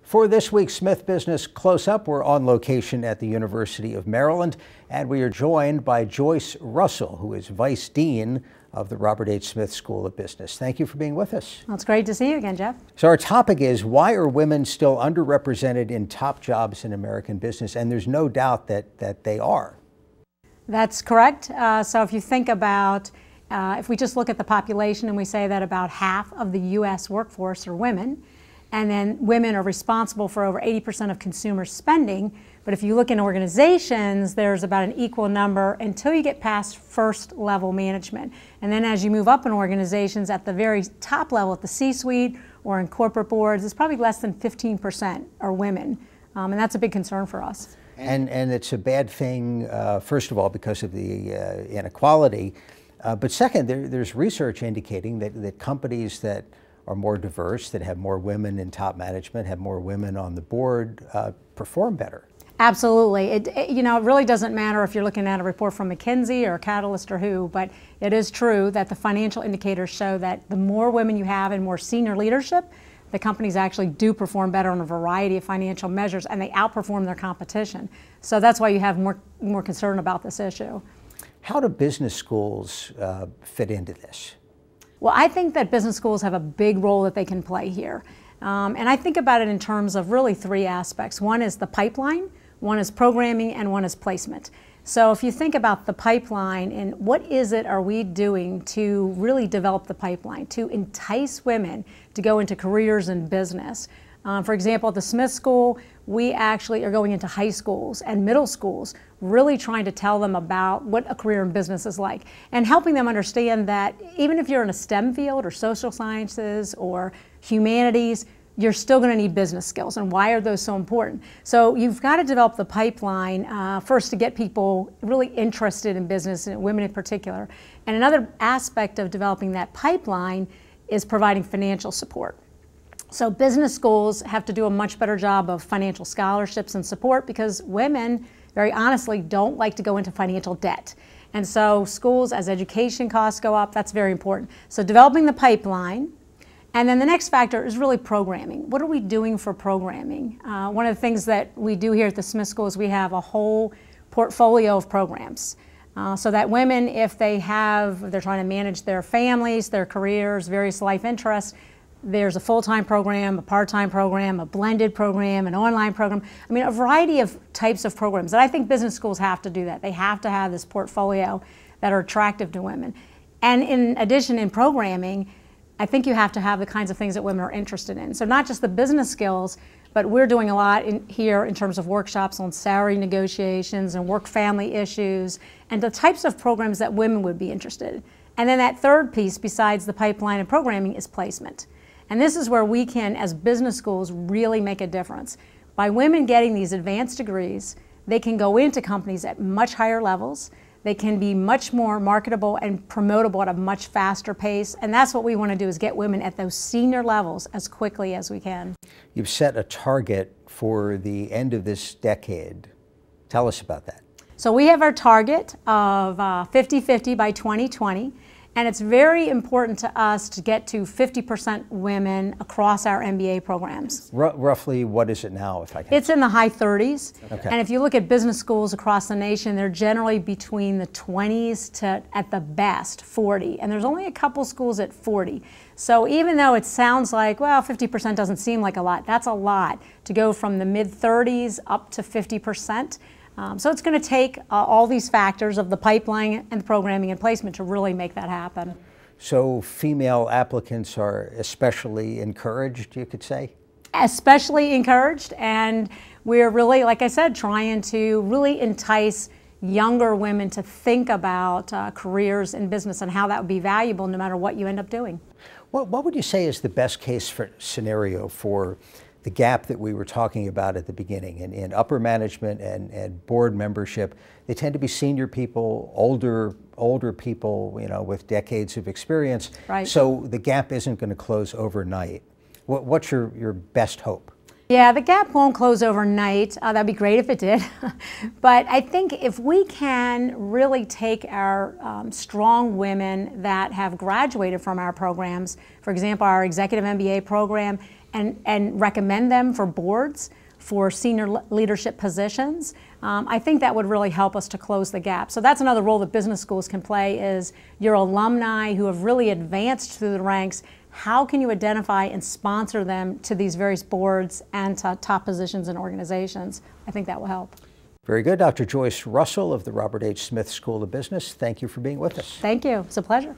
For this week's Smith Business Close-Up, we're on location at the University of Maryland, and we are joined by Joyce Russell, who is Vice Dean of the Robert H. Smith School of Business. Thank you for being with us. Well, it's great to see you again, Jeff. So our topic is, why are women still underrepresented in top jobs in American business? And there's no doubt that they are. That's correct. So if you think about, if we just look at the population and we say that about half of the U.S. workforce are women, and then women are responsible for over 80% of consumer spending. But if you look in organizations, there's about an equal number until you get past first level management. And then as you move up in organizations at the very top level, at the C-suite or in corporate boards, it's probably less than 15% are women. And that's a big concern for us. And it's a bad thing, first of all, because of the inequality. But second, there's research indicating that companies that are more diverse, that have more women in top management, have more women on the board, perform better. Absolutely. It really doesn't matter if you're looking at a report from McKinsey or Catalyst or who, but it is true that the financial indicators show that the more women you have in more senior leadership, the companies actually do perform better on a variety of financial measures, and they outperform their competition. So that's why you have more concern about this issue. How do business schools fit into this? Well, I think that business schools have a big role that they can play here. And I think about it in terms of really three aspects. One is the pipeline, one is programming, and one is placement. So if you think about the pipeline and what is it are we doing to really develop the pipeline, to entice women to go into careers in business. For example, at the Smith School, we actually are going into high schools and middle schools, really trying to tell them about what a career in business is like and helping them understand that even if you're in a STEM field or social sciences or humanities, you're still going to need business skills. And why are those so important? So you've got to develop the pipeline first to get people really interested in business, and women in particular. And another aspect of developing that pipeline is providing financial support. So business schools have to do a much better job of financial scholarships and support because women, very honestly, don't like to go into financial debt. And so schools, as education costs go up, that's very important. So developing the pipeline. And then the next factor is really programming. What are we doing for programming? One of the things that we do here at the Smith School is we have a whole portfolio of programs. So that women, if they're trying to manage their families, their careers, various life interests, there's a full-time program, a part-time program, a blended program, an online program. I mean, a variety of types of programs. And I think business schools have to do that. They have to have this portfolio that are attractive to women. And in addition, in programming, I think you have to have the kinds of things that women are interested in. So not just the business skills, but we're doing a lot here in terms of workshops on salary negotiations and work-family issues and the types of programs that women would be interested in. And then that third piece, besides the pipeline and programming, is placement. And this is where we can, as business schools, really make a difference. By women getting these advanced degrees, they can go into companies at much higher levels. They can be much more marketable and promotable at a much faster pace. And that's what we want to do, is get women at those senior levels as quickly as we can. You've set a target for the end of this decade. Tell us about that. So we have our target of 50-50 by 2020. And it's very important to us to get to 50% women across our MBA programs. Roughly, what is it now, if I can? It's in the high 30s. Okay. And if you look at business schools across the nation, they're generally between the 20s to, at the best, 40. And there's only a couple schools at 40. So even though it sounds like, well, 50% doesn't seem like a lot, that's a lot to go from the mid-30s up to 50%. So it's going to take all these factors of the pipeline and the programming and placement to really make that happen. So female applicants are especially encouraged, you could say? Especially encouraged, and we're really, like I said, trying to really entice younger women to think about careers in business and how that would be valuable no matter what you end up doing. What would you say is the best case scenario for the gap that we were talking about at the beginning in upper management and board membership? They tend to be senior people, older people, with decades of experience. Right. So the gap isn't going to close overnight. What's your best hope? Yeah, the gap won't close overnight. That'd be great if it did. But I think if we can really take our strong women that have graduated from our programs, for example, our executive MBA program, and recommend them for boards, for senior leadership positions. I think that would really help us to close the gap. So that's another role that business schools can play, is your alumni who have really advanced through the ranks. How can you identify and sponsor them to these various boards and to top positions in organizations? I think that will help. Very good. Dr. Joyce Russell of the Robert H. Smith School of Business, thank you for being with us. Thank you. It's a pleasure.